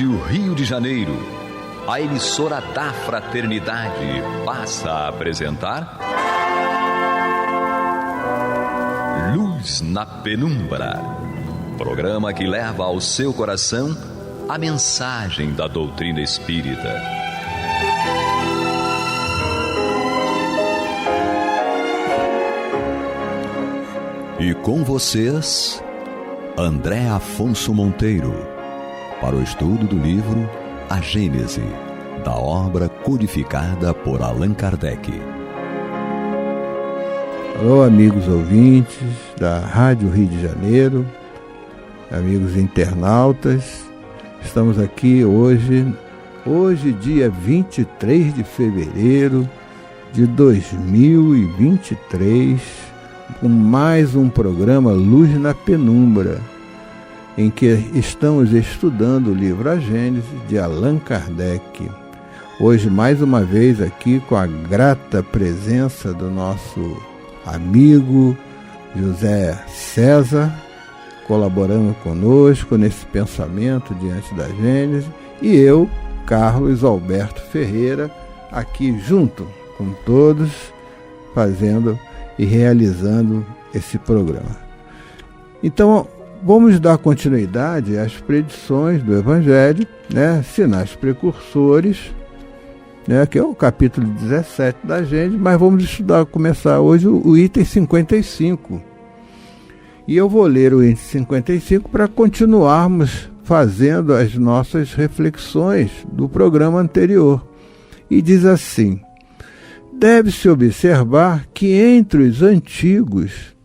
Rádio Rio de Janeiro, a emissora da fraternidade, passa a apresentar Luz na Penumbra, programa que leva ao seu coração a mensagem da doutrina espírita. E com vocês, André Afonso Monteiro, para o estudo do livro A Gênese, da obra codificada por Allan Kardec. Alô, amigos ouvintes da Rádio Rio de Janeiro, amigos internautas, estamos aqui hoje dia 23 de fevereiro de 2023, com mais um programa Luz na Penumbra, em que estamos estudando o livro A Gênese, de Allan Kardec. Hoje, mais uma vez, aqui com a grata presença do nosso amigo José César, colaborando conosco nesse pensamento diante da Gênese, e eu, Carlos Alberto Ferreira, aqui junto com todos, fazendo e realizando esse programa. Então, vamos dar continuidade às predições do Evangelho, sinais precursores, que é o capítulo 17 da Gênese, mas vamos começar hoje o item 55. E eu vou ler o item 55 para continuarmos fazendo as nossas reflexões do programa anterior. E diz assim: deve-se observar que entre os antigos,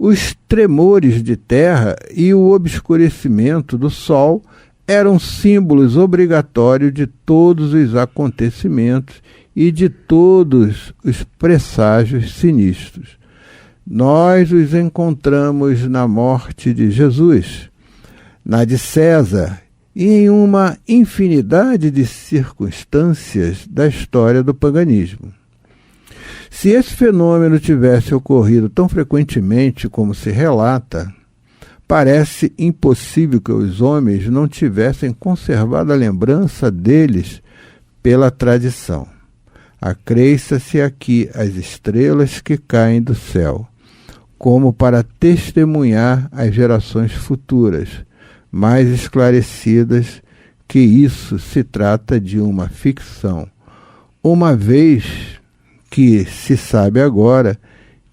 os tremores de terra e o obscurecimento do sol eram símbolos obrigatórios de todos os acontecimentos e de todos os presságios sinistros. Nós os encontramos na morte de Jesus, na de César e em uma infinidade de circunstâncias da história do paganismo. Se esse fenômeno tivesse ocorrido tão frequentemente como se relata, parece impossível que os homens não tivessem conservado a lembrança deles pela tradição. Acresça-se aqui as estrelas que caem do céu, como para testemunhar às gerações futuras, mais esclarecidas, que isso se trata de uma ficção, uma vez que se sabe agora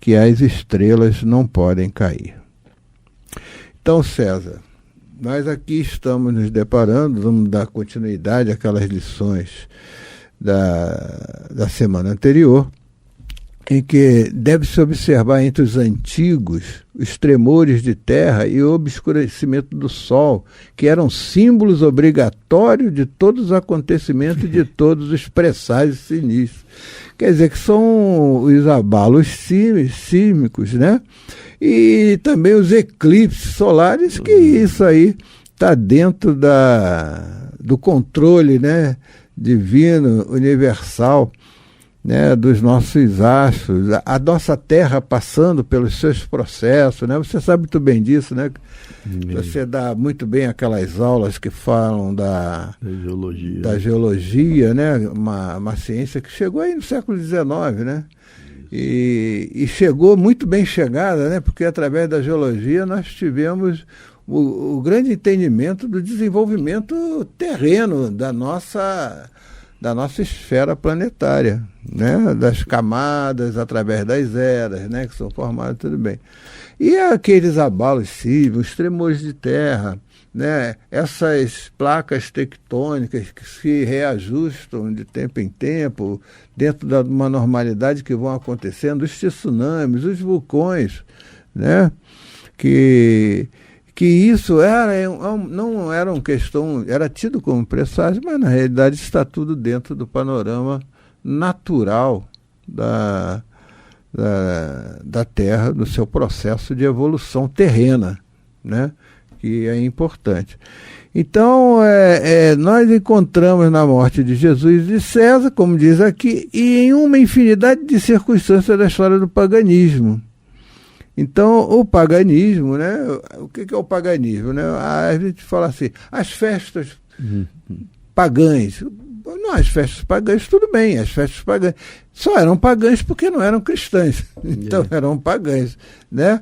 que as estrelas não podem cair. Então, César, nós aqui estamos nos deparando, vamos dar continuidade àquelas lições da semana anterior, em que deve-se observar entre os antigos os tremores de terra e o obscurecimento do sol, que eram símbolos obrigatórios de todos os acontecimentos e de todos os presságios sinistros. Quer dizer que são os abalos sísmicos, e também os eclipses solares, que isso aí está dentro do controle, divino, universal, dos nossos astros, a nossa Terra passando pelos seus processos, Você sabe muito bem disso, Você dá muito bem aquelas aulas que falam da geologia, uma ciência que chegou aí no século XIX, E chegou muito bem chegada, porque através da geologia nós tivemos o grande entendimento do desenvolvimento terreno da nossa esfera planetária, das camadas, através das eras, que são formadas, tudo bem. E aqueles abalos sísmicos, os tremores de terra, essas placas tectônicas que se reajustam de tempo em tempo, dentro de uma normalidade que vão acontecendo, os tsunamis, os vulcões, que isso não era uma questão, era tido como presságio, mas na realidade está tudo dentro do panorama natural da Terra, do seu processo de evolução terrena, que é importante. Então, nós encontramos na morte de Jesus e de César, como diz aqui, e em uma infinidade de circunstâncias da história do paganismo. Então, o paganismo, o que é o paganismo? A gente fala assim, as festas pagãs. Não, as festas pagãs, tudo bem, as festas pagãs só eram pagãs porque não eram cristãs, então eram pagãs, né?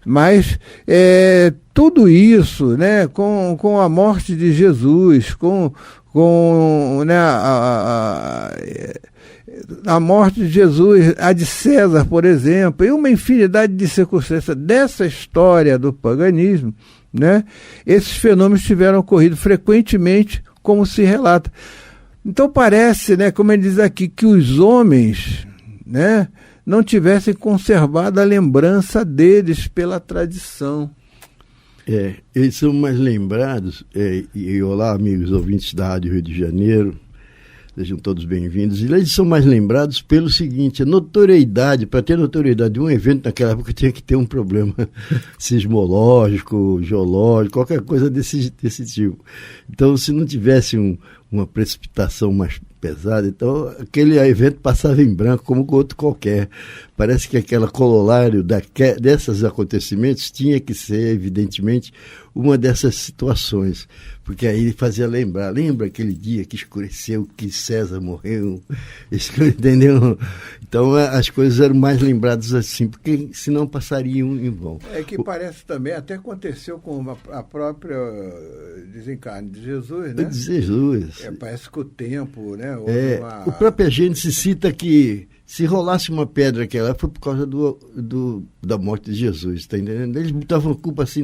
Mas tudo isso, né, com a morte de Jesus, com né, a morte de Jesus, a de César, por exemplo, e uma infinidade de circunstâncias dessa história do paganismo, né, esses fenômenos tiveram ocorrido frequentemente, como se relata. Então parece, né, como ele diz aqui, que os homens, né, não tivessem conservado a lembrança deles pela tradição. Eles são mais lembrados, e olá, amigos ouvintes da Rádio Rio de Janeiro, sejam todos bem-vindos. E eles são mais lembrados pelo seguinte: a notoriedade, para ter notoriedade de um evento naquela época tinha que ter um problema sismológico, geológico, qualquer coisa desse tipo. Então, se não tivesse uma precipitação mais pesada, então aquele evento passava em branco como outro qualquer. Parece que aquela corolário desses acontecimentos tinha que ser, evidentemente, uma dessas situações, porque aí ele fazia lembra aquele dia que escureceu, que César morreu, entendeu? Então as coisas eram mais lembradas assim, porque senão passariam em vão. Que parece também, até aconteceu com a própria desencarne de Jesus, né? De Jesus. Parece que o tempo, né? O próprio Gênesis cita que se rolasse uma pedra aquela, foi por causa da morte de Jesus, tá entendendo? Eles botavam culpa assim,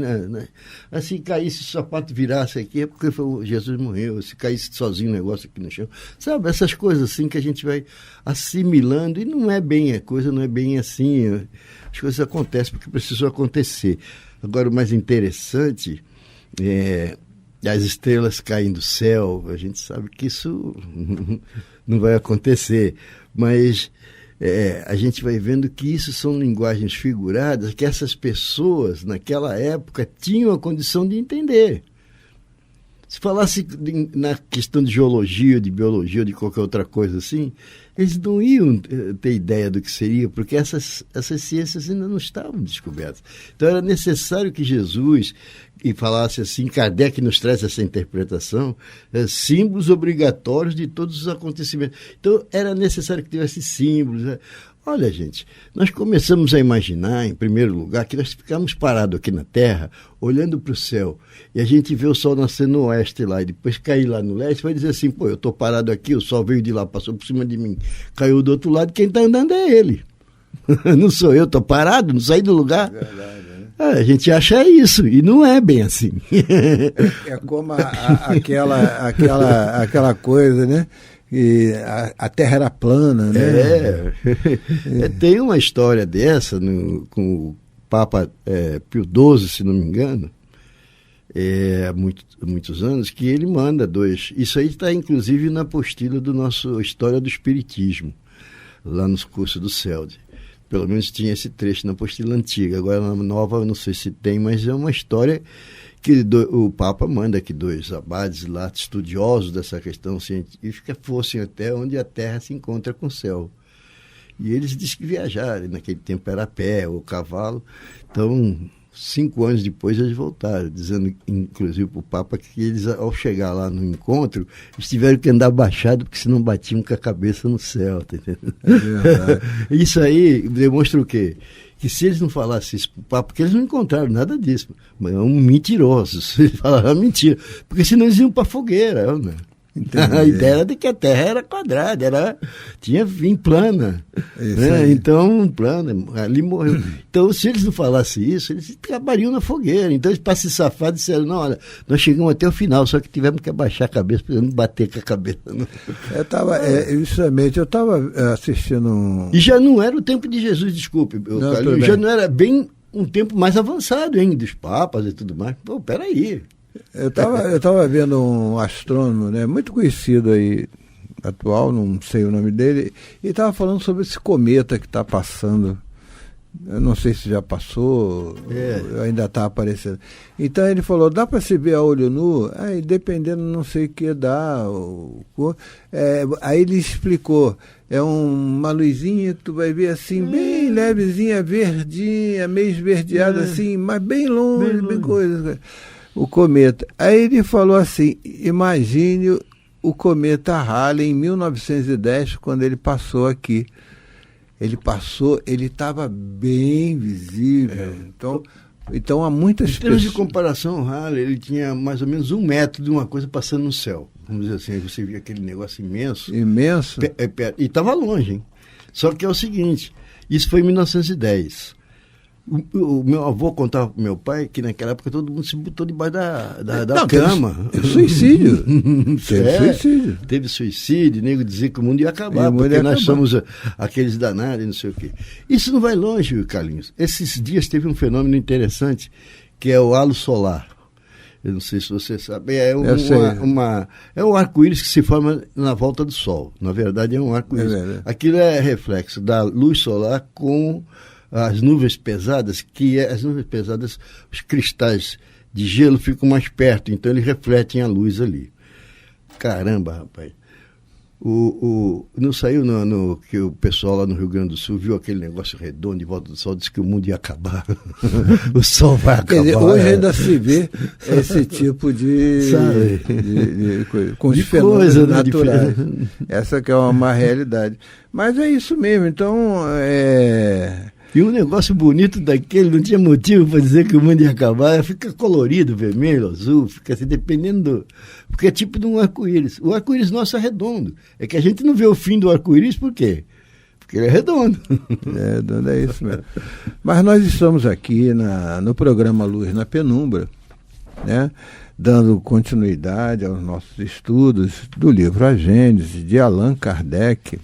assim, caísse, se o sapato virasse aqui, é porque Jesus morreu, se caísse sozinho o negócio aqui no chão. Sabe, essas coisas assim que a gente vai assimilando, e não é bem a coisa, não é bem assim. As coisas acontecem porque precisou acontecer. Agora, o mais interessante as estrelas caem do céu, a gente sabe que isso não vai acontecer, mas a gente vai vendo que isso são linguagens figuradas que essas pessoas, naquela época, tinham a condição de entender. Se falasse na questão de geologia, de biologia, ou de qualquer outra coisa assim, eles não iam ter ideia do que seria, porque essas ciências ainda não estavam descobertas. Então era necessário que Jesus, e falasse assim, Kardec nos traz essa interpretação, símbolos obrigatórios de todos os acontecimentos. Então era necessário que tivesse símbolos. Olha, gente, nós começamos a imaginar, em primeiro lugar, que nós ficamos parados aqui na Terra, olhando para o céu, e a gente vê o sol nascer no oeste lá, e depois cair lá no leste, vai dizer assim, eu estou parado aqui, o sol veio de lá, passou por cima de mim, caiu do outro lado, quem está andando é ele. Não sou eu, estou parado, não saí do lugar. É verdade, né? A gente acha isso, e não é bem assim. É como aquela coisa, né? E a Terra era plana, né? Tem uma história dessa com o Papa Pio XII, se não me engano, há muitos anos, que ele manda dois. Isso aí está inclusive na apostila do nosso História do Espiritismo, lá nos cursos do CELD. Pelo menos tinha esse trecho na apostila antiga. Agora na nova eu não sei se tem, mas é uma história que o Papa manda que dois abades lá, estudiosos dessa questão científica, fossem até onde a Terra se encontra com o céu. E eles dizem que viajaram, naquele tempo era a pé ou cavalo. Então, 5 anos depois eles voltaram, dizendo, inclusive, para o Papa, que eles, ao chegar lá no encontro, eles tiveram que andar baixado, porque senão batiam com a cabeça no céu, tá entendendo? É verdade. Isso aí demonstra o quê? Que se eles não falassem isso para o Papa, porque eles não encontraram nada disso, mas são mentirosos, eles falaram mentira, porque senão eles iam para a fogueira, né? A ideia era de que a Terra era quadrada, tinha fim plana, né? Então plana, ali morreu. Então se eles não falassem isso, eles acabariam na fogueira. Então eles, para se safar, disseram, não, olha, nós chegamos até o final, só que tivemos que abaixar a cabeça para não bater com a cabeça. Justamente, eu estava assistindo E já não era o tempo de Jesus, desculpe, Calil, já não era bem um tempo mais avançado, hein, dos papas e tudo mais. Pô, peraí. Eu tava vendo um astrônomo, né, muito conhecido aí, atual, não sei o nome dele, e estava falando sobre esse cometa que está passando. Eu não sei se já passou, ainda está aparecendo. Então ele falou, dá para se ver a olho nu? Aí dependendo, não sei o que dá. Aí ele explicou, é uma luzinha que tu vai ver assim, bem levezinha, verdinha, meio esverdeada assim, mas bem longe, bem coisa. O cometa. Aí ele falou assim, imagine o cometa Halley em 1910, quando ele passou aqui. Ele estava bem visível. Então há muitas pessoas... Em termos de comparação, o Halley, ele tinha mais ou menos 1 metro de uma coisa passando no céu. Vamos dizer assim, aí você via aquele negócio imenso. Imenso? E estava longe, hein? Só que é o seguinte, isso foi em 1910. O meu avô contava para o meu pai que naquela época todo mundo se botou debaixo da cama. Teve suicídio. Suicídio. Teve suicídio, nego dizer que o mundo ia acabar, porque nós somos aqueles danados e não sei o quê. Isso não vai longe, Carlinhos. Esses dias teve um fenômeno interessante, que é o halo solar. Eu não sei se você sabe. É um arco-íris que se forma na volta do Sol. Na verdade, é um arco-íris. Aquilo é reflexo da luz solar com as nuvens pesadas, os cristais de gelo ficam mais perto, então eles refletem a luz ali. Caramba, rapaz. Não saiu que o pessoal lá no Rio Grande do Sul viu aquele negócio redondo de volta do Sol, disse que o mundo ia acabar. O Sol vai acabar. Quer dizer, hoje ainda se vê esse tipo de coisa, com os fenômenos naturais. Essa que é uma realidade. Mas é isso mesmo, então... E um negócio bonito daquele, não tinha motivo para dizer que o mundo ia acabar, fica colorido, vermelho, azul, fica assim, dependendo porque é tipo de um arco-íris. O arco-íris nosso é redondo. É que a gente não vê o fim do arco-íris, por quê? Porque ele é redondo. É redondo, é isso mesmo. Mas nós estamos aqui no programa Luz na Penumbra, né? Dando continuidade aos nossos estudos do livro A Gênese, de Allan Kardec.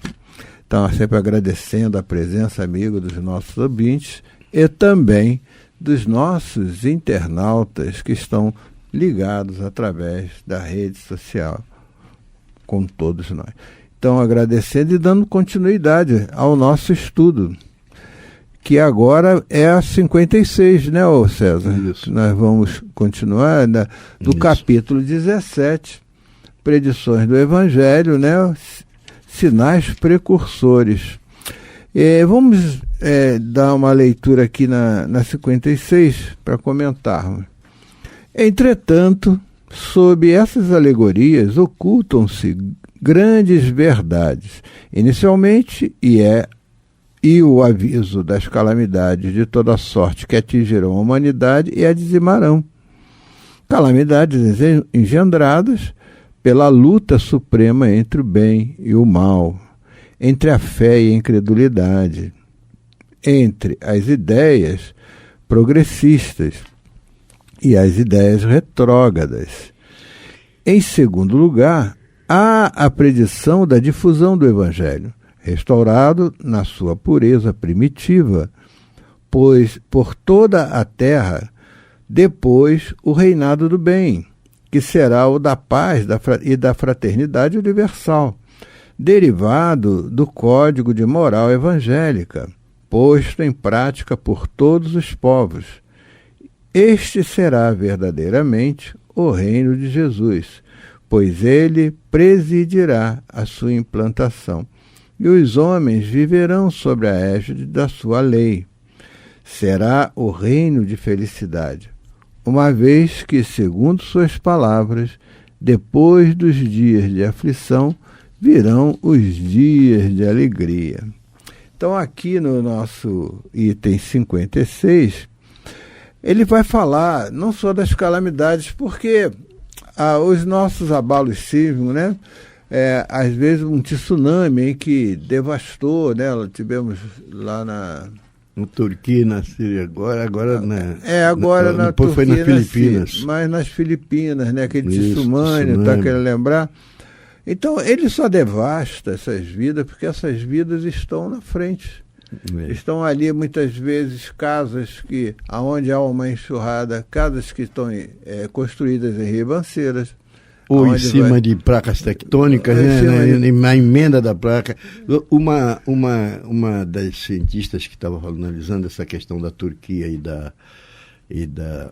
Então, sempre agradecendo a presença, amigo, dos nossos ouvintes e também dos nossos internautas que estão ligados através da rede social, com todos nós. Então, agradecendo e dando continuidade ao nosso estudo, que agora é a 56, né, ô César? Isso. Nós vamos continuar do capítulo 17, Predições do Evangelho, né? Sinais precursores. Vamos dar uma leitura aqui na 56 para comentarmos. Entretanto, sob essas alegorias ocultam-se grandes verdades. Inicialmente, e o aviso das calamidades de toda sorte que atingirão a humanidade e a dizimarão. Calamidades engendradas pela luta suprema entre o bem e o mal, entre a fé e a incredulidade, entre as ideias progressistas e as ideias retrógradas. Em segundo lugar, há a predição da difusão do Evangelho, restaurado na sua pureza primitiva, pois por toda a terra, depois o reinado do bem, que será o da paz e da fraternidade universal, derivado do código de moral evangélica, posto em prática por todos os povos. Este será verdadeiramente o reino de Jesus, pois ele presidirá a sua implantação, e os homens viverão sobre a égide da sua lei. Será o reino de felicidade, uma vez que, segundo suas palavras, depois dos dias de aflição, virão os dias de alegria. Então, aqui no nosso item 56, ele vai falar não só das calamidades, porque os nossos abalos sísmicos, né? Às vezes um tsunami que devastou, né? Tivemos lá na Turquia, na Síria, agora na depois Turquia, foi nas Filipinas. Mas nas Filipinas, né? Aquele tsunami, tá querendo lembrar? Então, ele só devasta essas vidas porque essas vidas estão na frente. Estão ali, muitas vezes, casas onde há uma enxurrada, casas que estão construídas em ribanceiras. Ou em cima de placas tectônicas, na emenda da placa. Uma das cientistas que estava analisando essa questão da Turquia e da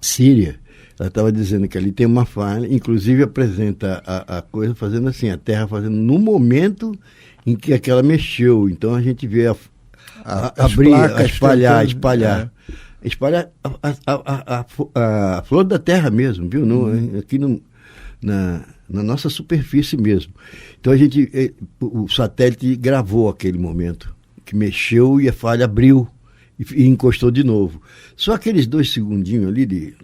Síria, ela estava dizendo que ali tem uma falha, inclusive apresenta a coisa fazendo assim, a Terra fazendo no momento em que aquela mexeu. Então a gente vê espalhar. espalha a flor da terra mesmo, viu? Aqui na nossa superfície mesmo. Então o satélite gravou aquele momento, que mexeu e a falha abriu e encostou de novo. Só aqueles 2 segundinhos ali,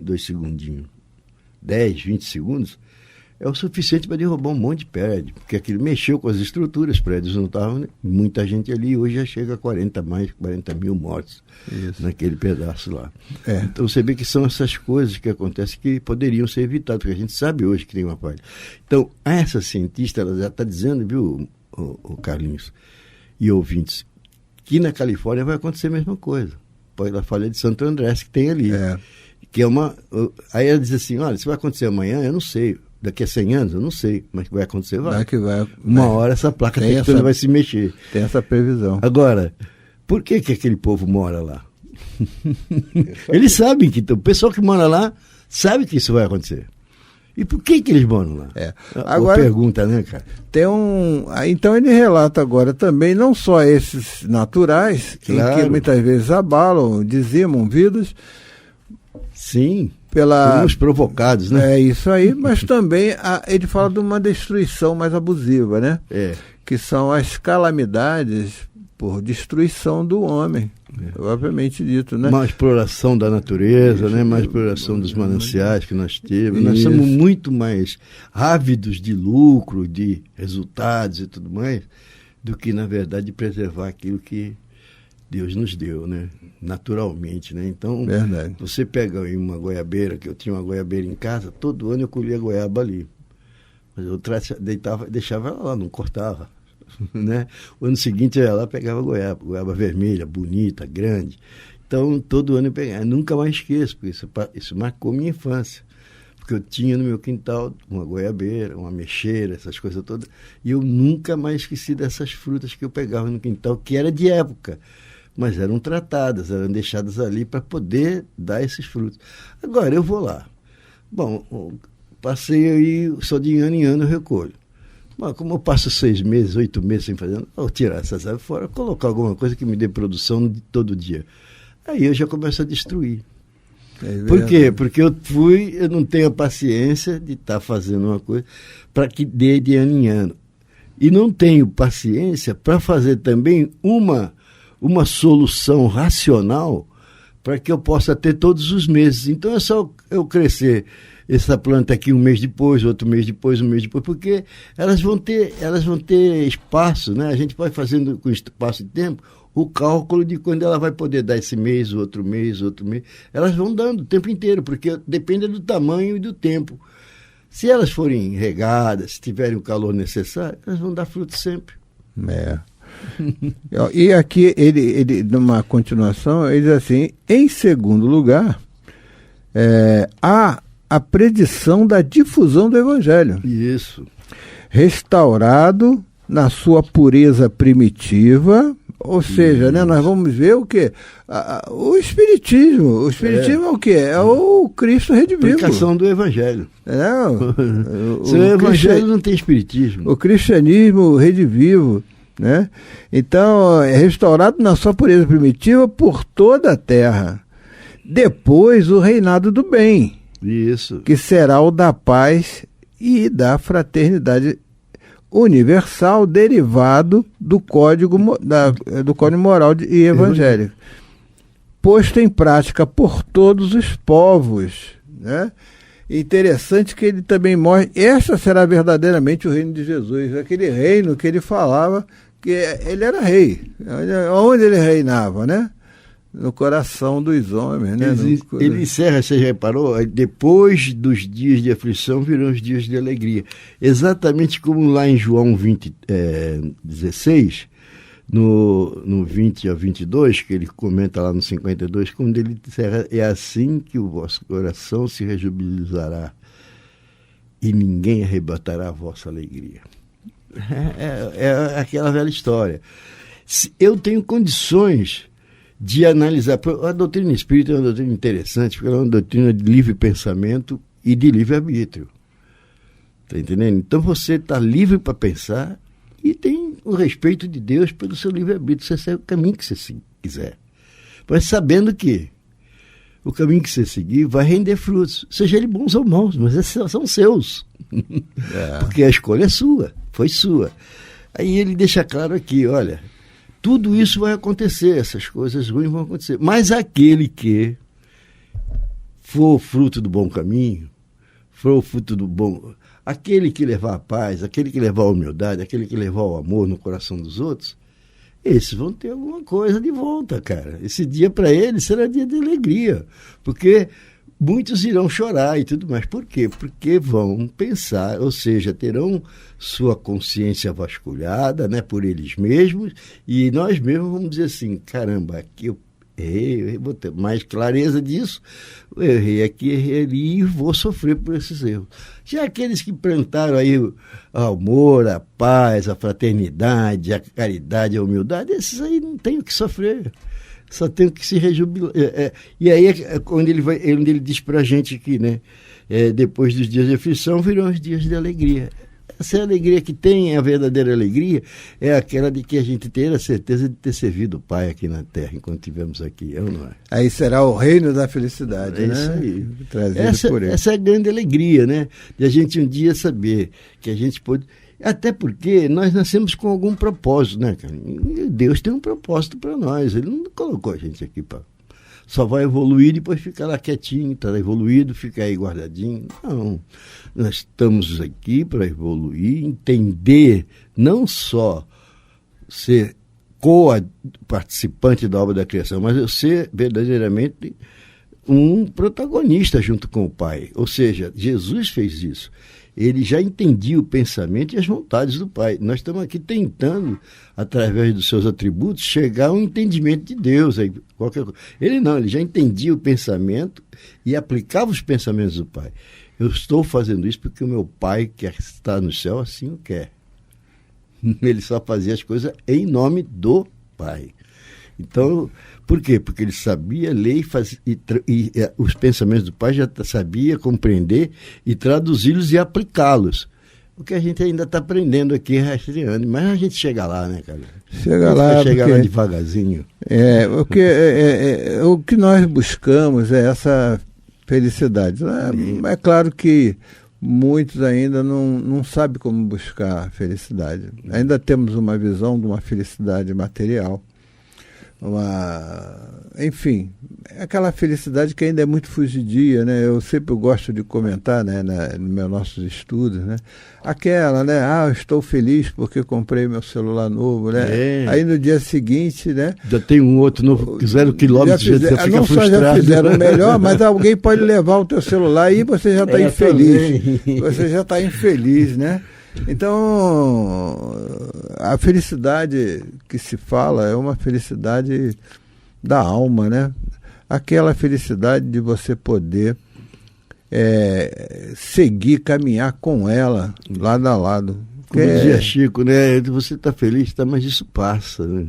10, 20 segundos, é o suficiente para derrubar um monte de prédio, porque aquilo mexeu com as estruturas, prédios não estavam, né? Muita gente ali, hoje já chega a 40 mil mortos. Isso. Naquele pedaço lá. Então você vê que são essas coisas que acontecem que poderiam ser evitadas, porque a gente sabe hoje que tem uma falha. Então, essa cientista, ela já está dizendo, viu, o Carlinhos e ouvintes, que na Califórnia vai acontecer a mesma coisa. Pela falha de Santo Andrés que tem ali. Que é aí ela diz assim, olha, se vai acontecer amanhã, eu não sei. Daqui a 100 anos, eu não sei, mas que vai acontecer, vai. Uma hora essa placa tectônica vai se mexer. Tem essa previsão. Agora, por que aquele povo mora lá? Eles sabem o pessoal que mora lá sabe que isso vai acontecer. E por que eles moram lá? Agora, pergunta, né, cara? Então ele relata agora também, não só esses naturais, claro, que muitas vezes abalam, dizimam vidas. Sim. Fomos provocados, né? É isso aí, mas também ele fala de uma destruição mais abusiva, né? Que são as calamidades por destruição do homem, provavelmente dito, né? Uma exploração da natureza, né? Uma exploração dos mananciais que nós temos. Nós somos muito mais ávidos de lucro, de resultados e tudo mais, do que, na verdade, preservar aquilo que Deus nos deu, né? Naturalmente, né? Então, você pega aí uma goiabeira, que eu tinha uma goiabeira em casa, todo ano eu colhia goiaba ali. Mas eu deixava ela lá, não cortava, né? O ano seguinte eu ia lá, pegava goiaba vermelha, bonita, grande. Então, todo ano eu pegava. Eu nunca mais esqueço, porque isso marcou minha infância. Porque eu tinha no meu quintal uma goiabeira, uma ameixeira, essas coisas todas, e eu nunca mais esqueci dessas frutas que eu pegava no quintal, que era de época, mas eram tratadas, eram deixadas ali para poder dar esses frutos. Agora, eu vou lá. Bom, passei aí, só de ano em ano eu recolho. Mas como eu passo 6 meses, 8 meses sem fazer, vou tirar essas árvores fora, colocar alguma coisa que me dê produção de todo dia. Aí eu já começo a destruir. Por quê? Porque eu não tenho a paciência de estar fazendo uma coisa para que dê de ano em ano. E não tenho paciência para fazer também uma solução racional para que eu possa ter todos os meses. Então é só eu crescer essa planta aqui um mês depois, outro mês depois, um mês depois, porque elas vão ter espaço, né? A gente vai fazendo com espaço de tempo o cálculo de quando ela vai poder dar esse mês, outro mês, outro mês. Elas vão dando o tempo inteiro, porque depende do tamanho e do tempo. Se elas forem regadas, se tiverem o calor necessário, elas vão dar fruto sempre. E aqui, ele numa continuação, ele diz assim, em segundo lugar, há a predição da difusão do Evangelho. Isso. Restaurado na sua pureza primitiva, ou seja, né, nós vamos ver o quê? O Espiritismo. O Espiritismo é o quê? É o Cristo redivivo. A aplicação do Evangelho. O Evangelho não tem Espiritismo. O cristianismo redivivo, né? Então, é restaurado na sua pureza primitiva por toda a terra. Depois, o reinado do bem. Isso. Que será o da paz e da fraternidade universal, derivado do código moral e evangélico, posto em prática por todos os povos, né? Interessante que ele também mostra, essa será verdadeiramente o reino de Jesus, aquele reino que ele falava que ele era rei, onde ele reinava, né? No coração dos homens, né? Ele encerra, você já reparou? Depois dos dias de aflição virão os dias de alegria. Exatamente como lá em João 16, no 20 a 22, que ele comenta lá no 52, quando ele encerra, é assim que o vosso coração se rejubilizará e ninguém arrebatará a vossa alegria. É aquela velha história. Eu tenho condições de analisar. A doutrina espírita é uma doutrina interessante, porque ela é uma doutrina de livre pensamento e de livre-arbítrio. Está entendendo? Então você está livre para pensar e tem o respeito de Deus pelo seu livre-arbítrio. Você segue o caminho que você quiser. Mas sabendo que o caminho que você seguir vai render frutos, seja ele bons ou maus, mas esses são seus. Porque a escolha é sua, foi sua. Aí ele deixa claro aqui, olha, tudo isso vai acontecer, essas coisas ruins vão acontecer, mas aquele que for fruto do bom caminho, for fruto do bom, aquele que levar a paz, aquele que levar a humildade, aquele que levar o amor no coração dos outros, esses vão ter alguma coisa de volta, cara. Esse dia para eles será dia de alegria, porque muitos irão chorar e tudo mais. Por quê? Porque vão pensar, ou seja, terão sua consciência vasculhada, né, por eles mesmos, e nós mesmos vamos dizer assim, caramba, aqui eu errei, vou ter mais clareza disso, eu errei aqui, errei ali e vou sofrer por esses erros. Já aqueles que plantaram aí o amor, a paz, a fraternidade, a caridade, a humildade, esses aí não tem o que sofrer, só tem o que se rejubilar. E aí é quando onde ele diz pra gente aqui, né, depois dos dias de aflição virão os dias de alegria. Essa alegria que tem, a verdadeira alegria, é aquela de que a gente tem a certeza de ter servido o Pai aqui na Terra, enquanto estivemos aqui, ou não é? Aí será o reino da felicidade, né? Isso aí. Trazido por ele. Essa é a grande alegria, né? De a gente um dia saber que a gente pode... Até porque nós nascemos com algum propósito, né, cara? E Deus tem um propósito para nós. Ele não colocou a gente aqui para... Só vai evoluir e depois ficar lá quietinho, está evoluído, fica aí guardadinho. Não, nós estamos aqui para evoluir, entender, não só ser participante da obra da criação, mas eu ser verdadeiramente um protagonista junto com o Pai. Ou seja, Jesus fez isso. Ele já entendia o pensamento e as vontades do Pai. Nós estamos aqui tentando, através dos seus atributos, chegar a um entendimento de Deus. Aí, qualquer coisa. Ele não, ele já entendia o pensamento e aplicava os pensamentos do Pai. Eu estou fazendo isso porque o meu Pai, que está no céu, assim o quer. Ele só fazia as coisas em nome do Pai. Então, por quê? Porque ele sabia ler e os pensamentos do Pai já sabia compreender e traduzi-los e aplicá-los. O que a gente ainda está aprendendo aqui, rastreando. Mas a gente chega lá, né, cara? Chega lá devagarzinho. O que nós buscamos é essa felicidade. É claro que muitos ainda não sabem como buscar a felicidade. Ainda temos uma visão de uma felicidade material. Enfim, aquela felicidade que ainda é muito fugidia, né? Eu sempre gosto de comentar, né, nos meus nossos estudos, né? Aquela, né? Eu estou feliz porque comprei meu celular novo, né? Aí no dia seguinte, né? Já tem um outro novo, 0 quilômetros, já fica não frustrado. Só já fizeram melhor, mas alguém pode levar o teu celular e você já está infeliz. Também. Você já está infeliz, né? Então, a felicidade que se fala é uma felicidade da alma, né? Aquela felicidade de você poder seguir, caminhar com ela, lado a lado. Como dizia Chico, né? Você está feliz, tá, mas isso passa. Né?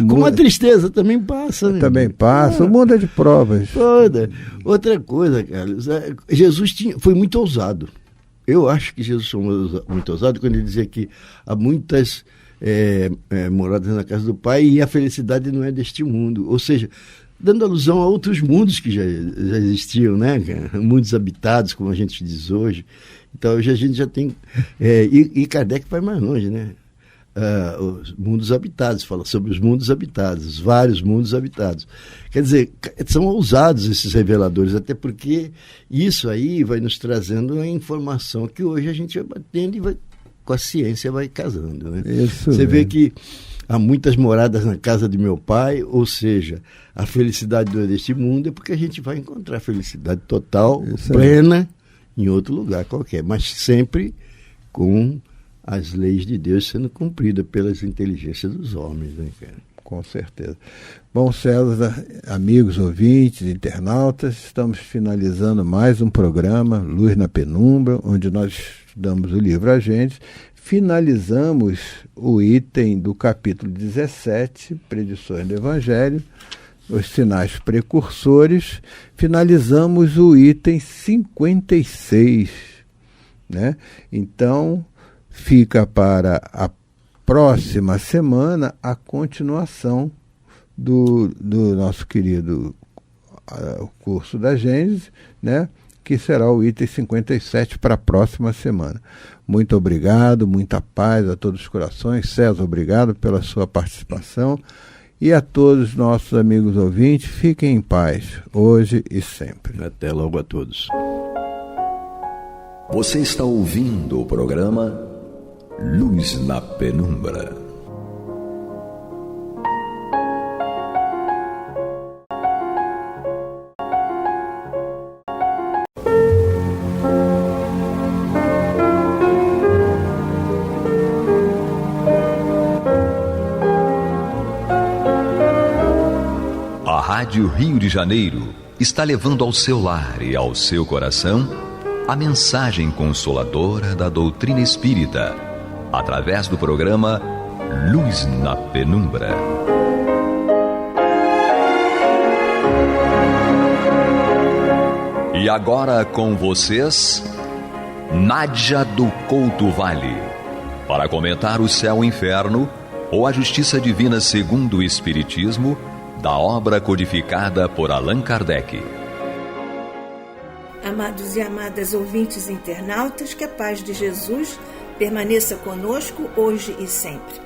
Como a tristeza também passa. Né? Também passa. O mundo é de provas. Toda. Outra coisa, Carlos, Jesus foi muito ousado. Eu acho que Jesus foi muito ousado quando ele dizia que há muitas moradas na casa do Pai e a felicidade não é deste mundo. Ou seja, dando alusão a outros mundos que já existiam, né? Mundos habitados, como a gente diz hoje. Então, hoje a gente já tem... E Kardec vai mais longe, né? Os mundos habitados, fala sobre os mundos habitados, os vários mundos habitados. Quer dizer, são ousados esses reveladores, até porque isso aí vai nos trazendo a informação que hoje a gente vai batendo e com a ciência vai casando. Né? Você vê que há muitas moradas na casa de meu pai, ou seja, a felicidade não é deste mundo, é porque a gente vai encontrar a felicidade total, plena, em outro lugar qualquer, mas sempre com as leis de Deus sendo cumpridas pelas inteligências dos homens, né, cara? Com certeza. Bom, César, amigos, ouvintes, internautas, estamos finalizando mais um programa, Luz na Penumbra, onde nós estudamos o livro A Gênesis. Finalizamos o item do capítulo 17, Predições do Evangelho, os sinais precursores. Finalizamos o item 56, né? Então, fica para a próxima semana a continuação do nosso querido curso da Gênesis, né? Que será o item 57 para a próxima semana. Muito obrigado, muita paz a todos os corações. César, obrigado pela sua participação. E a todos os nossos amigos ouvintes, fiquem em paz, hoje e sempre. Até logo a todos. Você está ouvindo o programa Luz na Penumbra. A Rádio Rio de Janeiro está levando ao seu lar e ao seu coração a mensagem consoladora da doutrina espírita, através do programa Luz na Penumbra. E agora com vocês, Nádia do Couto Vale, para comentar o céu e o inferno ou a justiça divina segundo o Espiritismo, da obra codificada por Allan Kardec. Amados e amadas ouvintes internautas, que a paz de Jesus permaneça conosco hoje e sempre.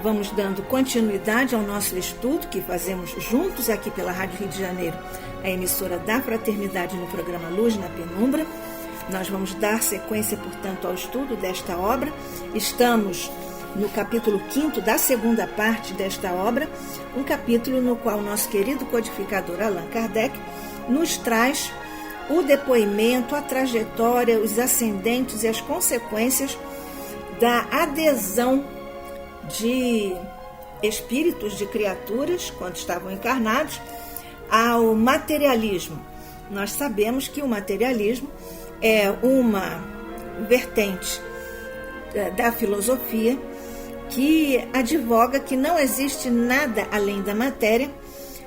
Vamos dando continuidade ao nosso estudo que fazemos juntos aqui pela Rádio Rio de Janeiro, a emissora da Fraternidade, no programa Luz na Penumbra. Nós vamos dar sequência, portanto, ao estudo desta obra. Estamos no capítulo 5º da segunda parte desta obra, um capítulo no qual nosso querido codificador Allan Kardec nos traz o depoimento, a trajetória, os ascendentes e as consequências da adesão de espíritos, de criaturas, quando estavam encarnados, ao materialismo. Nós sabemos que o materialismo é uma vertente da filosofia que advoga que não existe nada além da matéria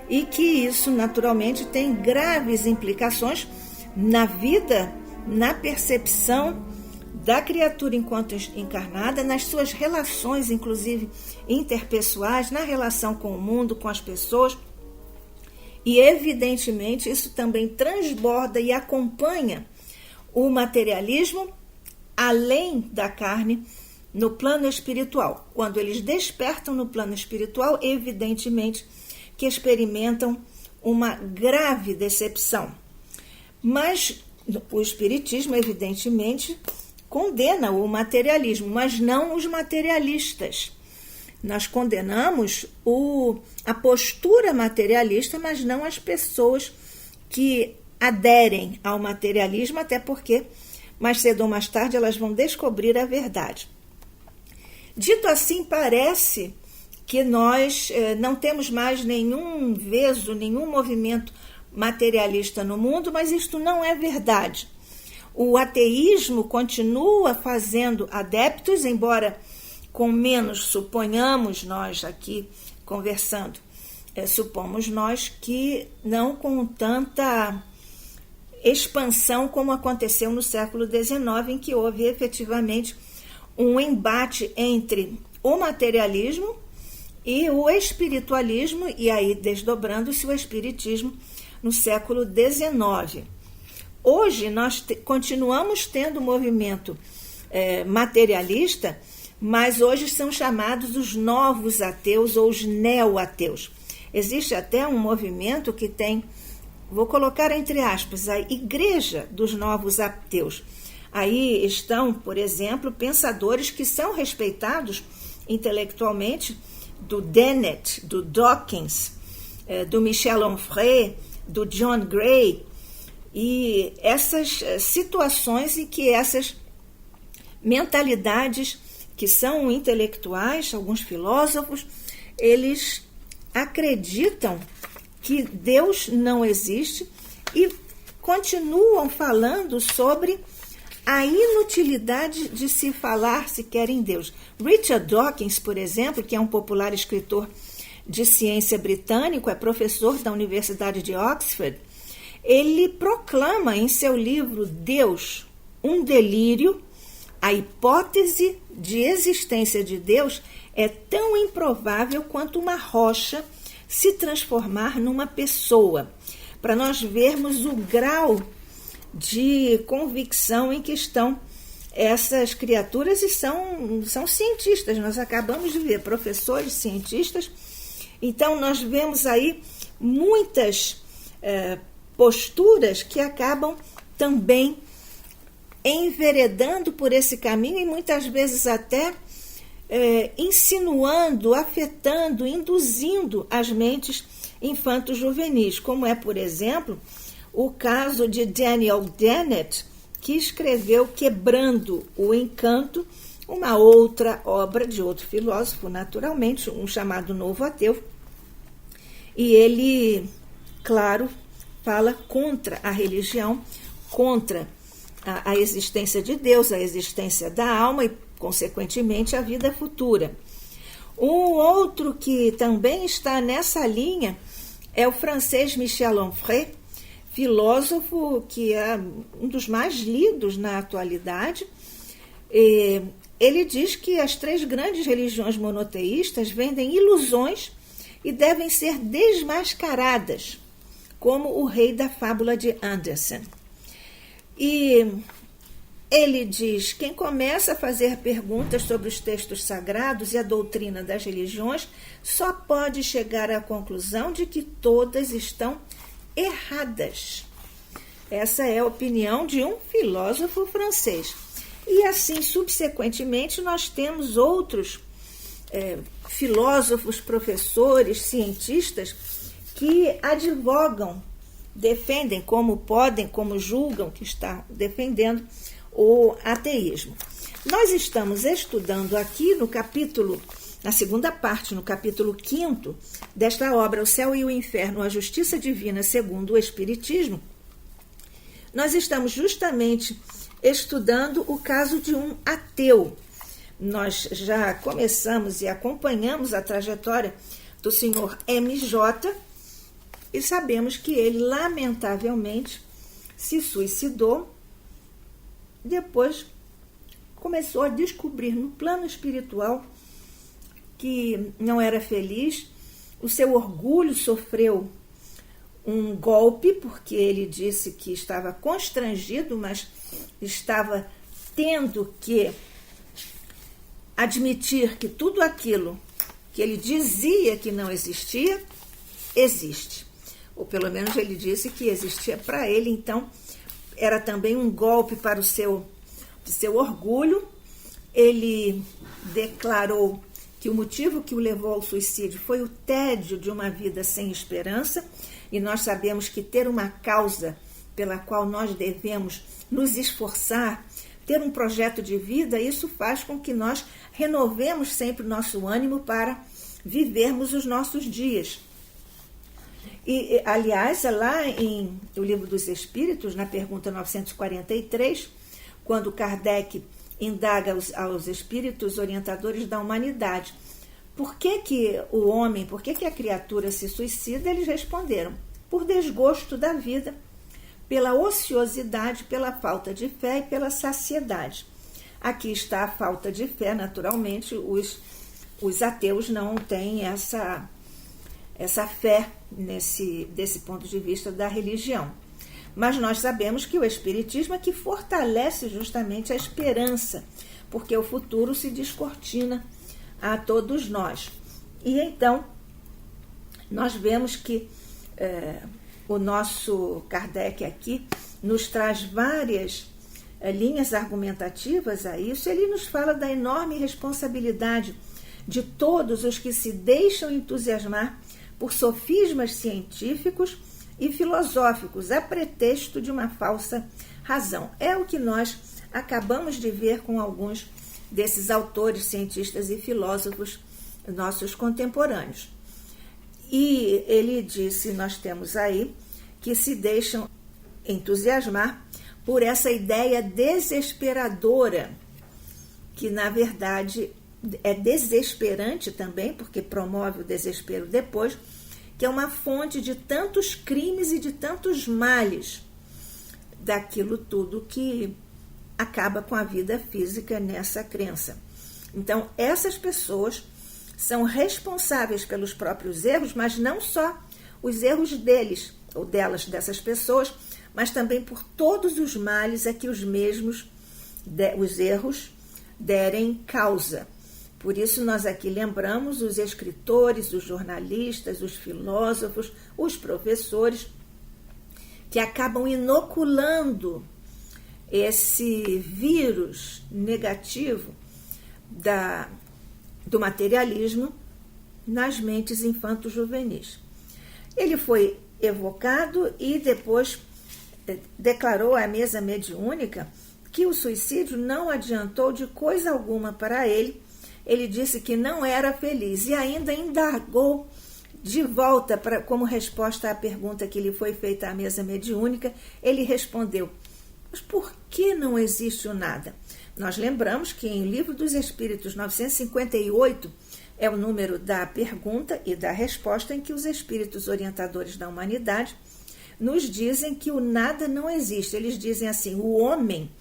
e que isso, naturalmente, tem graves implicações na vida, na percepção da criatura enquanto encarnada, nas suas relações, inclusive interpessoais, na relação com o mundo, com as pessoas. E, evidentemente, isso também transborda e acompanha o materialismo além da carne, no plano espiritual. Quando eles despertam no plano espiritual, evidentemente que experimentam uma grave decepção. Mas o Espiritismo, evidentemente, condena o materialismo, mas não os materialistas. Nós condenamos a postura materialista, mas não as pessoas que aderem ao materialismo, até porque mais cedo ou mais tarde elas vão descobrir a verdade. Dito assim, parece que nós não temos mais nenhum veso, nenhum movimento materialista no mundo, mas isto não é verdade. O ateísmo continua fazendo adeptos, embora com menos, suponhamos nós aqui conversando, supomos nós que não com tanta expansão como aconteceu no século XIX, em que houve efetivamente um embate entre o materialismo e o espiritualismo, e aí desdobrando-se o espiritismo no século XIX. Hoje nós continuamos tendo um movimento materialista, mas hoje são chamados os novos ateus ou os neo-ateus. Existe até um movimento que tem, vou colocar entre aspas, a Igreja dos Novos Ateus. Aí estão, por exemplo, pensadores que são respeitados intelectualmente, do Dennett, do Dawkins, do Michel Onfray, do John Gray, e essas situações em que essas mentalidades que são intelectuais, alguns filósofos, eles acreditam que Deus não existe e continuam falando sobre a inutilidade de se falar sequer em Deus. Richard Dawkins, por exemplo, que é um popular escritor de ciência britânico, é professor da Universidade de Oxford, ele proclama em seu livro Deus, um delírio. A hipótese de existência de Deus é tão improvável quanto uma rocha se transformar numa pessoa, para nós vermos o grau de convicção em que estão essas criaturas, e são cientistas. Nós acabamos de ver professores, cientistas. Então nós vemos aí muitas posturas que acabam também enveredando por esse caminho e muitas vezes até insinuando, afetando, induzindo as mentes infanto-juvenis, como é, por exemplo, o caso de Daniel Dennett, que escreveu Quebrando o Encanto, uma outra obra de outro filósofo, naturalmente, um chamado Novo Ateu. E ele, claro, fala contra a religião, contra a existência de Deus, a existência da alma e, consequentemente, a vida futura. Um outro que também está nessa linha é o francês Michel Onfray, filósofo que é um dos mais lidos na atualidade. Ele diz que as 3 grandes religiões monoteístas vendem ilusões e devem ser desmascaradas, como o rei da fábula de Andersen. E ele diz: quem começa a fazer perguntas sobre os textos sagrados e a doutrina das religiões só pode chegar à conclusão de que todas estão erradas. Essa é a opinião de um filósofo francês. E assim, subsequentemente, nós temos outros filósofos, professores, cientistas que advogam, defendem como podem, como julgam que está defendendo o ateísmo. Nós estamos estudando aqui na segunda parte, no capítulo 5º desta obra, O Céu e o Inferno, a Justiça Divina segundo o Espiritismo. Nós estamos justamente estudando o caso de um ateu. Nós já começamos e acompanhamos a trajetória do senhor MJ e sabemos que ele, lamentavelmente, se suicidou. Depois começou a descobrir no plano espiritual que não era feliz. O seu orgulho sofreu um golpe, porque ele disse que estava constrangido, mas estava tendo que admitir que tudo aquilo que ele dizia que não existia, existe. Ou pelo menos ele disse que existia para ele. Então era também um golpe para o seu orgulho. Ele declarou que o motivo que o levou ao suicídio foi o tédio de uma vida sem esperança, e nós sabemos que ter uma causa pela qual nós devemos nos esforçar, ter um projeto de vida, isso faz com que nós renovemos sempre o nosso ânimo para vivermos os nossos dias. E, aliás, lá em O Livro dos Espíritos, na pergunta 943, quando Kardec indaga aos espíritos orientadores da humanidade por que o homem, por que a criatura se suicida, eles responderam: por desgosto da vida, pela ociosidade, pela falta de fé e pela saciedade. Aqui está a falta de fé, naturalmente, os ateus não têm essa fé desse ponto de vista da religião. Mas nós sabemos que o Espiritismo é que fortalece justamente a esperança, porque o futuro se descortina a todos nós. E então, nós vemos que o nosso Kardec aqui nos traz várias linhas argumentativas a isso. Ele nos fala da enorme responsabilidade de todos os que se deixam entusiasmar por sofismas científicos e filosóficos a pretexto de uma falsa razão. É o que nós acabamos de ver com alguns desses autores, cientistas e filósofos nossos contemporâneos. E ele disse, nós temos aí, que se deixam entusiasmar por essa ideia desesperadora, que na verdade é desesperante também, porque promove o desespero depois, que é uma fonte de tantos crimes e de tantos males, daquilo tudo que acaba com a vida física nessa crença. Então, essas pessoas são responsáveis pelos próprios erros, mas não só os erros deles ou delas, dessas pessoas, mas também por todos os males a que os mesmos os erros derem causa. Por isso nós aqui lembramos os escritores, os jornalistas, os filósofos, os professores, que acabam inoculando esse vírus negativo do materialismo nas mentes infanto-juvenis. Ele foi evocado e depois declarou à mesa mediúnica que o suicídio não adiantou de coisa alguma para ele. Ele disse que não era feliz e ainda indagou de volta como resposta à pergunta que lhe foi feita à mesa mediúnica. Ele respondeu: mas por que não existe o nada? Nós lembramos que em Livro dos Espíritos 958 é o número da pergunta e da resposta em que os espíritos orientadores da humanidade nos dizem que o nada não existe. Eles dizem assim: o homem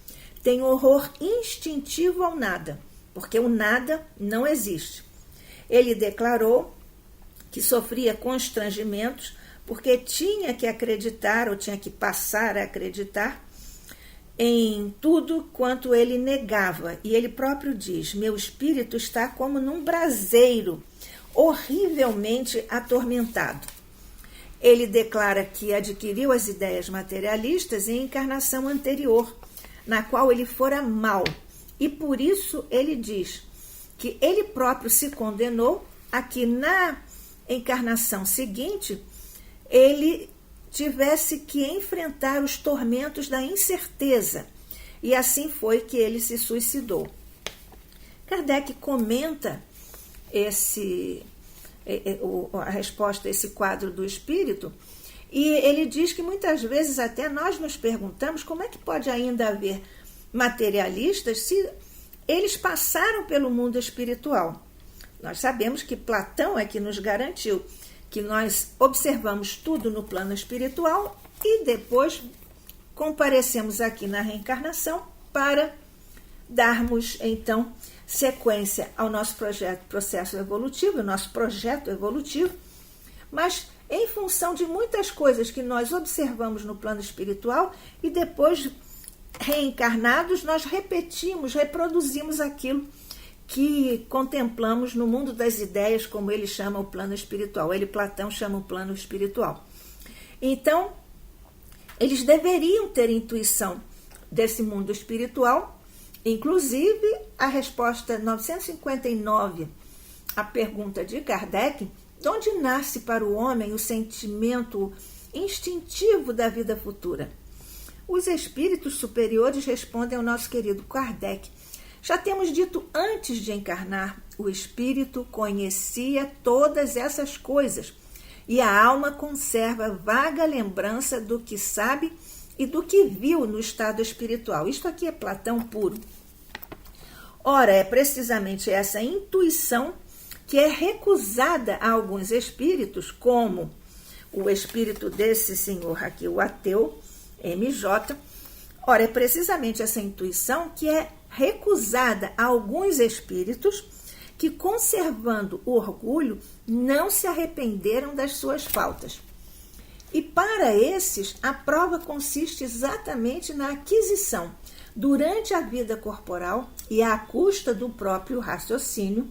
tem horror instintivo ao nada, porque o nada não existe. Ele declarou que sofria constrangimentos porque tinha que acreditar, ou tinha que passar a acreditar, em tudo quanto ele negava. E ele próprio diz: meu espírito está como num braseiro, horrivelmente atormentado. Ele declara que adquiriu as ideias materialistas em encarnação anterior, na qual ele fora mal. E por isso ele diz que ele próprio se condenou a que na encarnação seguinte ele tivesse que enfrentar os tormentos da incerteza. E assim foi que ele se suicidou. Kardec comenta a resposta a esse quadro do espírito, e ele diz que muitas vezes até nós nos perguntamos como é que pode ainda haver materialistas se eles passaram pelo mundo espiritual. Nós sabemos que Platão é que nos garantiu que nós observamos tudo no plano espiritual e depois comparecemos aqui na reencarnação para darmos, então, sequência ao nosso processo evolutivo, ao nosso projeto evolutivo, mas em função de muitas coisas que nós observamos no plano espiritual e depois, reencarnados, nós reproduzimos aquilo que contemplamos no mundo das ideias, como ele chama o plano espiritual. Platão, chama o plano espiritual. Então, eles deveriam ter intuição desse mundo espiritual. Inclusive, a resposta 959 à pergunta de Kardec: de onde nasce para o homem o sentimento instintivo da vida futura? Os espíritos superiores respondem ao nosso querido Kardec: já temos dito antes de encarnar, o espírito conhecia todas essas coisas e a alma conserva vaga lembrança do que sabe e do que viu no estado espiritual. Isto aqui é Platão puro. Ora, é precisamente essa intuição que é recusada a alguns espíritos, como o espírito desse senhor aqui, o ateu MJ. Ora, é precisamente essa intuição que é recusada a alguns espíritos que, conservando o orgulho, não se arrependeram das suas faltas. E para esses, a prova consiste exatamente na aquisição, durante a vida corporal e à custa do próprio raciocínio,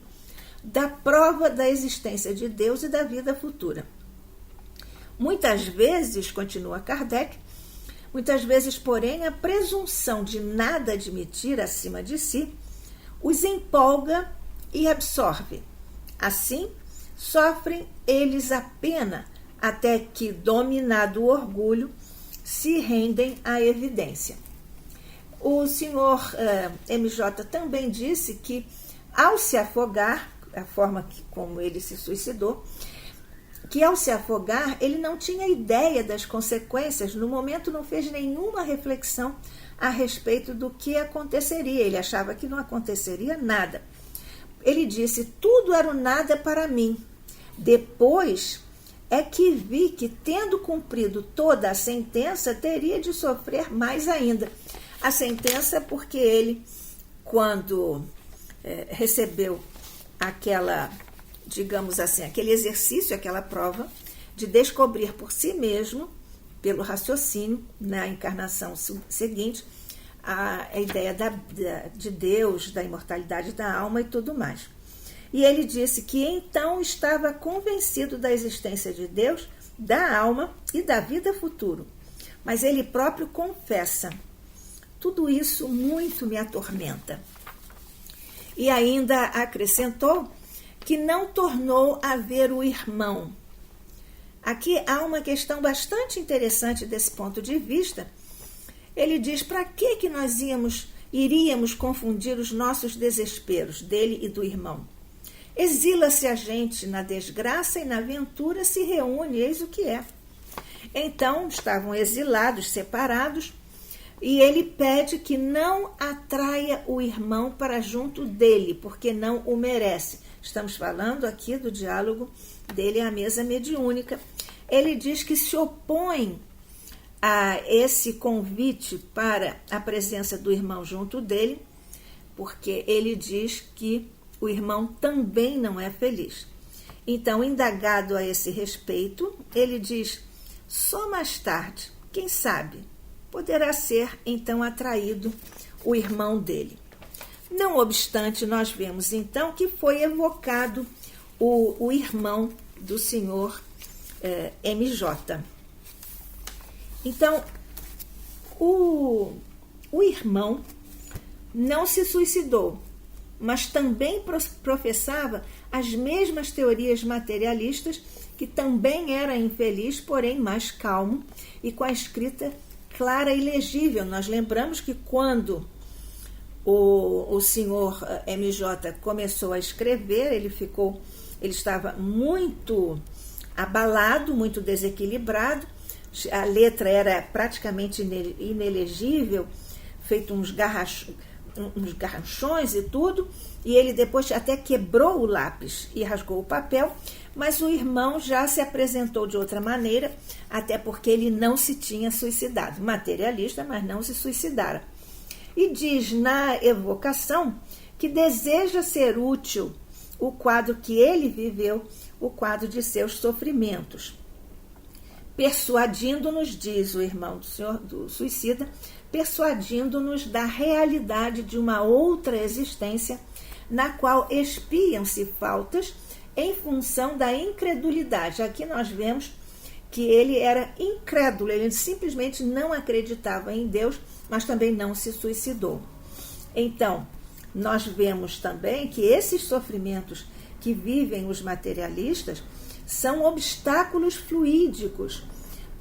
da prova da existência de Deus e da vida futura. Muitas vezes, continua Kardec, muitas vezes, porém, a presunção de nada admitir acima de si os empolga e absorve. Assim, sofrem eles a pena até que, dominado o orgulho, se rendem à evidência. O senhor MJ também disse que, ao se afogar, a forma como ele se suicidou, que ao se afogar ele não tinha ideia das consequências, no momento não fez nenhuma reflexão a respeito do que aconteceria, ele achava que não aconteceria nada. Ele disse: tudo era o nada para mim. Depois é que vi que, tendo cumprido toda a sentença, teria de sofrer mais ainda. A sentença porque ele, quando recebeu aquela digamos assim, aquele exercício, aquela prova de descobrir por si mesmo, pelo raciocínio, na encarnação seguinte, a ideia de Deus, da imortalidade da alma e tudo mais. E ele disse que então estava convencido da existência de Deus, da alma e da vida futura. Mas ele próprio confessa: tudo isso muito me atormenta. E ainda acrescentou que não tornou a ver o irmão. Aqui há uma questão bastante interessante desse ponto de vista. Ele diz: para que nós iríamos confundir os nossos desesperos, dele e do irmão? Exila-se a gente na desgraça e na ventura se reúne, eis o que é. Então, estavam exilados, separados, e ele pede que não atraia o irmão para junto dele, porque não o merece. Estamos falando aqui do diálogo dele à mesa mediúnica. Ele diz que se opõe a esse convite para a presença do irmão junto dele, porque ele diz que o irmão também não é feliz. Então, indagado a esse respeito, ele diz: só mais tarde, quem sabe, poderá ser então atraído o irmão dele. Não obstante, nós vemos então que foi evocado o irmão do senhor MJ. Então, o irmão não se suicidou, mas também professava as mesmas teorias materialistas, que também era infeliz, porém mais calmo e com a escrita clara e legível. Nós lembramos que quando o senhor MJ começou a escrever, ele estava muito abalado, muito desequilibrado, a letra era praticamente inelegível, feito uns garranchões e tudo, e ele depois até quebrou o lápis e rasgou o papel, mas o irmão já se apresentou de outra maneira, até porque ele não se tinha suicidado. Materialista, mas não se suicidara. E diz na evocação que deseja ser útil o quadro que ele viveu, o quadro de seus sofrimentos. Persuadindo-nos, diz o irmão do suicida, persuadindo-nos da realidade de uma outra existência na qual espiam-se faltas em função da incredulidade. Aqui nós vemos que ele era incrédulo, ele simplesmente não acreditava em Deus, mas também não se suicidou. Então, nós vemos também que esses sofrimentos que vivem os materialistas são obstáculos fluídicos,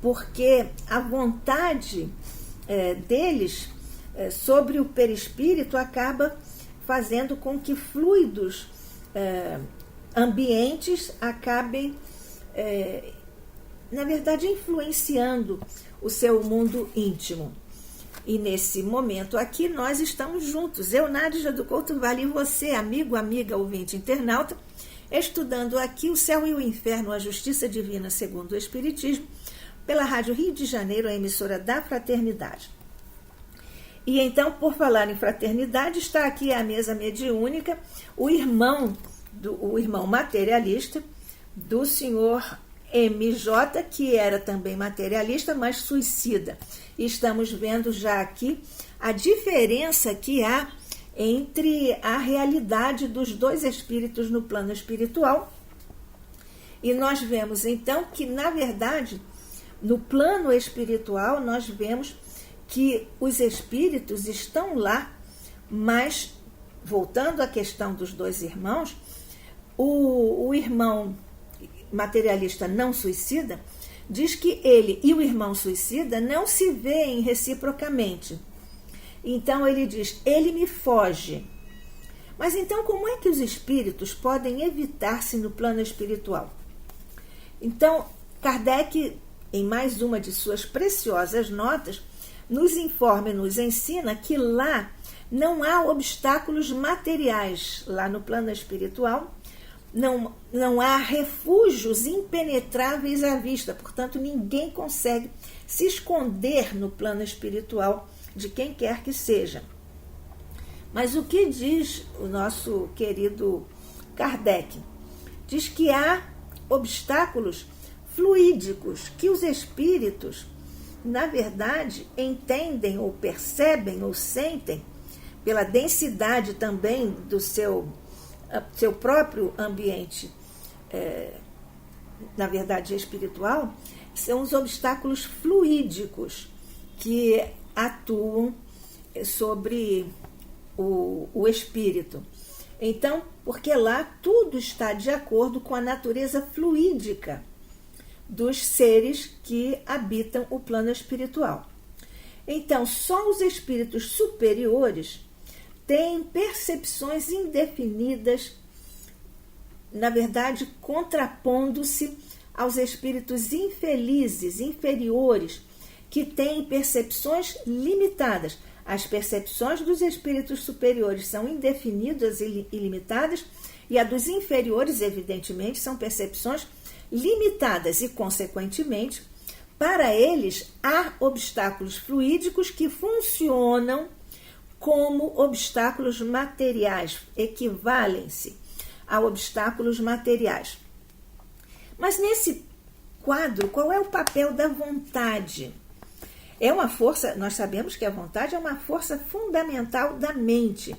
porque a vontade deles sobre o perispírito acaba fazendo com que fluidos ambientes acabem, na verdade, influenciando o seu mundo íntimo. E nesse momento aqui nós estamos juntos, eu, Nádia do Couto Vale, e você, amigo, amiga, ouvinte, internauta, estudando aqui o Céu e o Inferno, a Justiça Divina segundo o Espiritismo, pela Rádio Rio de Janeiro, a emissora da Fraternidade. E então, por falar em fraternidade, está aqui a mesa mediúnica, o irmão materialista do senhor MJ, que era também materialista, mas suicida. E estamos vendo já aqui a diferença que há entre a realidade dos dois espíritos no plano espiritual. E nós vemos então que, na verdade, no plano espiritual, nós vemos que os espíritos estão lá, mas, voltando à questão dos dois irmãos, o irmão materialista não suicida diz que ele e o irmão suicida não se veem reciprocamente. Então ele diz: ele me foge. Mas então como é que os espíritos podem evitar-se no plano espiritual? Então Kardec, em mais uma de suas preciosas notas, nos informa e nos ensina que lá não há obstáculos materiais, lá no plano espiritual, não há refúgios impenetráveis à vista, portanto ninguém consegue se esconder no plano espiritual de quem quer que seja. Mas o que diz o nosso querido Kardec? diz que há obstáculos fluídicos que os espíritos, na verdade, entendem ou percebem ou sentem pela densidade também do seu próprio ambiente, na verdade, espiritual. São os obstáculos fluídicos que atuam sobre o espírito. Então, porque lá tudo está de acordo com a natureza fluídica dos seres que habitam o plano espiritual. Então, só os espíritos superiores têm percepções indefinidas, na verdade, contrapondo-se aos espíritos infelizes, inferiores, que têm percepções limitadas. As percepções dos espíritos superiores são indefinidas e ilimitadas, e a dos inferiores, evidentemente, são percepções limitadas e, consequentemente, para eles há obstáculos fluídicos que funcionam como obstáculos materiais, equivalem-se a obstáculos materiais. Mas nesse quadro, qual é o papel da vontade? É uma força, nós sabemos que a vontade é uma força fundamental da mente,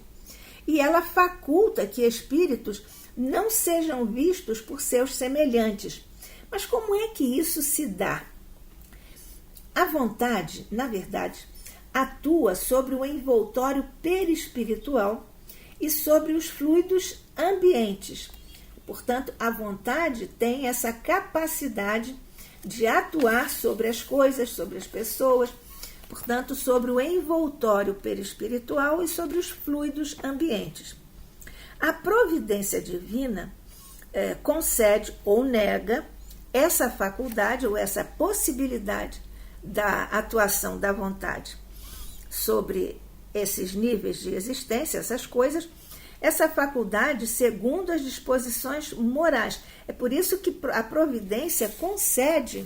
e ela faculta que espíritos não sejam vistos por seus semelhantes. Mas como é que isso se dá? A vontade, na verdade, atua sobre o envoltório perispiritual e sobre os fluidos ambientes. Portanto, a vontade tem essa capacidade de atuar sobre as coisas, sobre as pessoas, portanto, sobre o envoltório perispiritual e sobre os fluidos ambientes. A providência divina concede ou nega essa faculdade ou essa possibilidade da atuação da vontade sobre esses níveis de existência, essas coisas, essa faculdade segundo as disposições morais. É por isso que a providência concede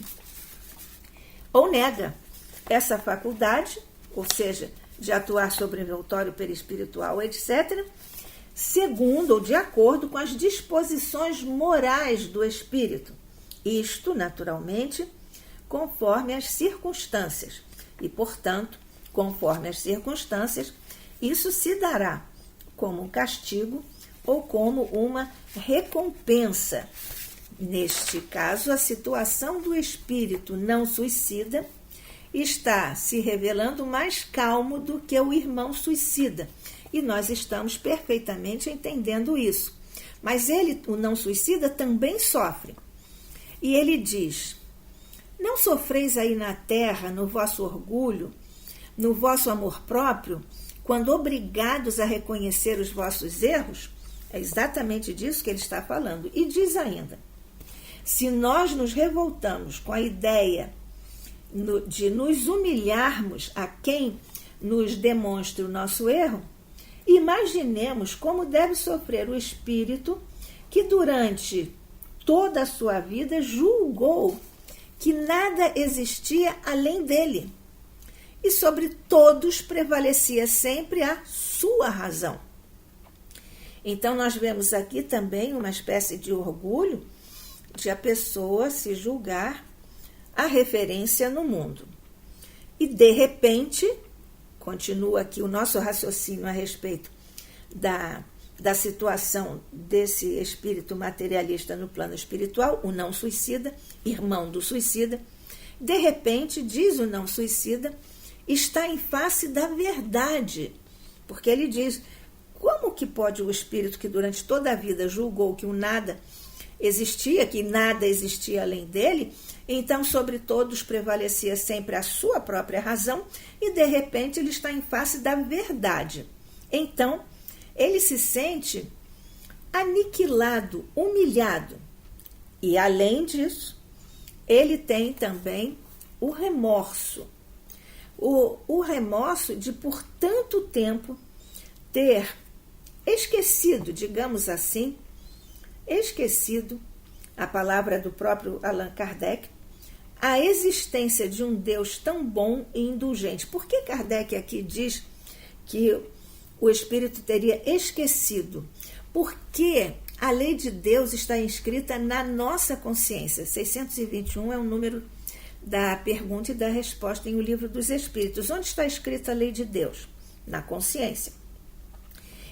ou nega essa faculdade, ou seja, de atuar sobre o envoltório perispiritual, etc., segundo ou de acordo com as disposições morais do espírito. Isto, naturalmente, conforme as circunstâncias. E, portanto, conforme as circunstâncias, isso se dará como um castigo ou como uma recompensa. Neste caso, a situação do espírito não suicida está se revelando mais calmo do que o irmão suicida. E nós estamos perfeitamente entendendo isso. Mas ele, o não suicida, também sofre. E ele diz: não sofreis aí na terra, no vosso orgulho, no vosso amor próprio, quando obrigados a reconhecer os vossos erros? É exatamente disso que ele está falando. E diz ainda: se nós nos revoltamos com a ideia de nos humilharmos a quem nos demonstre o nosso erro, imaginemos como deve sofrer o espírito que durante toda a sua vida julgou que nada existia além dele, e sobre todos prevalecia sempre a sua razão. Então nós vemos aqui também uma espécie de orgulho de a pessoa se julgar a referência no mundo. E de repente, continua aqui o nosso raciocínio a respeito da situação desse espírito materialista no plano espiritual, o não suicida, irmão do suicida. De repente, diz o não suicida, está em face da verdade, porque ele diz: como que pode o espírito que durante toda a vida julgou que o nada existia, que nada existia além dele, então sobre todos prevalecia sempre a sua própria razão, e de repente ele está em face da verdade. Então ele se sente aniquilado, humilhado, e além disso ele tem também o remorso. O remorso de por tanto tempo ter esquecido, digamos assim, esquecido, a palavra do próprio Allan Kardec, a existência de um Deus tão bom e indulgente. Por que Kardec aqui diz que o espírito teria esquecido? Porque A lei de Deus está inscrita na nossa consciência. 621 é o número da pergunta e da resposta em O Livro dos Espíritos. Onde está escrita a lei de Deus? Na consciência.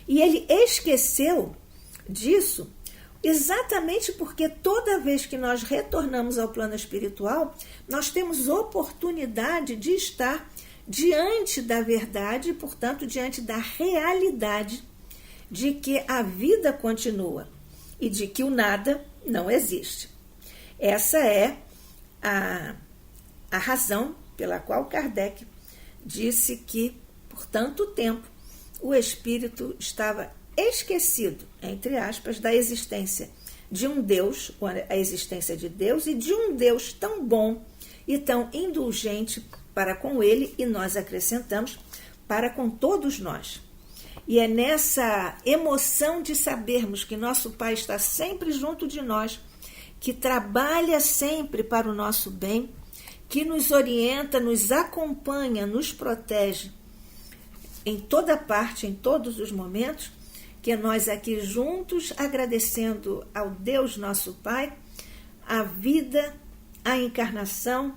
E ele esqueceu disso exatamente porque toda vez que nós retornamos ao plano espiritual, nós temos oportunidade de estar diante da verdade, portanto, diante da realidade de que a vida continua e de que o nada não existe. Essa é a razão pela qual Kardec disse que, por tanto tempo, o espírito estava esquecido, entre aspas, da existência de um Deus, a existência de Deus, e de um Deus tão bom e tão indulgente para com ele, e nós acrescentamos, para com todos nós. E é nessa emoção de sabermos que nosso Pai está sempre junto de nós, que trabalha sempre para o nosso bem, que nos orienta, nos acompanha, nos protege em toda parte, em todos os momentos, que nós aqui juntos, agradecendo ao Deus nosso Pai, a vida, a encarnação,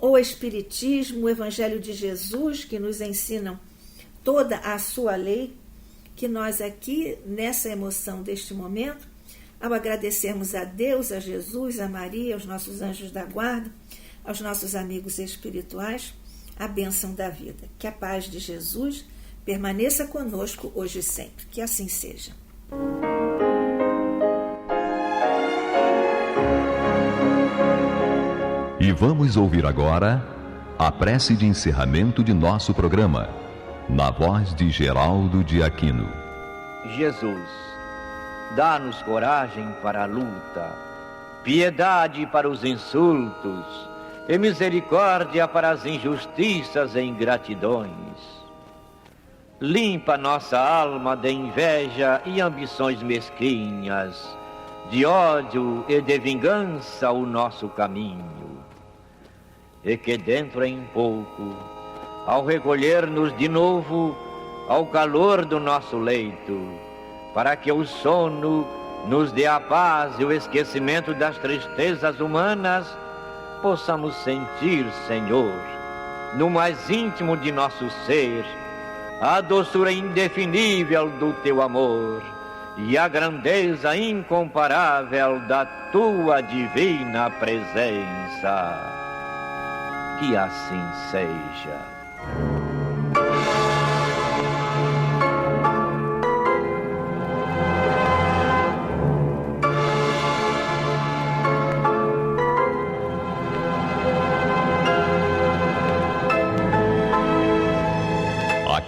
o Espiritismo, o Evangelho de Jesus, que nos ensinam toda a sua lei, que nós aqui, nessa emoção deste momento, ao agradecermos a Deus, a Jesus, a Maria, aos nossos anjos da guarda, aos nossos amigos espirituais, a bênção da vida. Que a paz de Jesus permaneça conosco hoje e sempre. Que assim seja. E vamos ouvir agora a prece de encerramento de nosso programa, na voz de Geraldo de Aquino. Jesus, dá-nos coragem para a luta, piedade para os insultos e misericórdia para as injustiças e ingratidões. Limpa nossa alma de inveja e ambições mesquinhas, de ódio e de vingança o nosso caminho. E que dentro em pouco, ao recolher-nos de novo ao calor do nosso leito, para que o sono nos dê a paz e o esquecimento das tristezas humanas, possamos sentir, Senhor, no mais íntimo de nosso ser, a doçura indefinível do Teu amor e a grandeza incomparável da Tua divina presença. Que assim seja.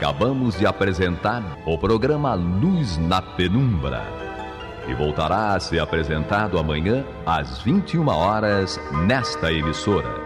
Acabamos de apresentar o programa Luz na Penumbra, que voltará a ser apresentado amanhã às 21 horas nesta emissora.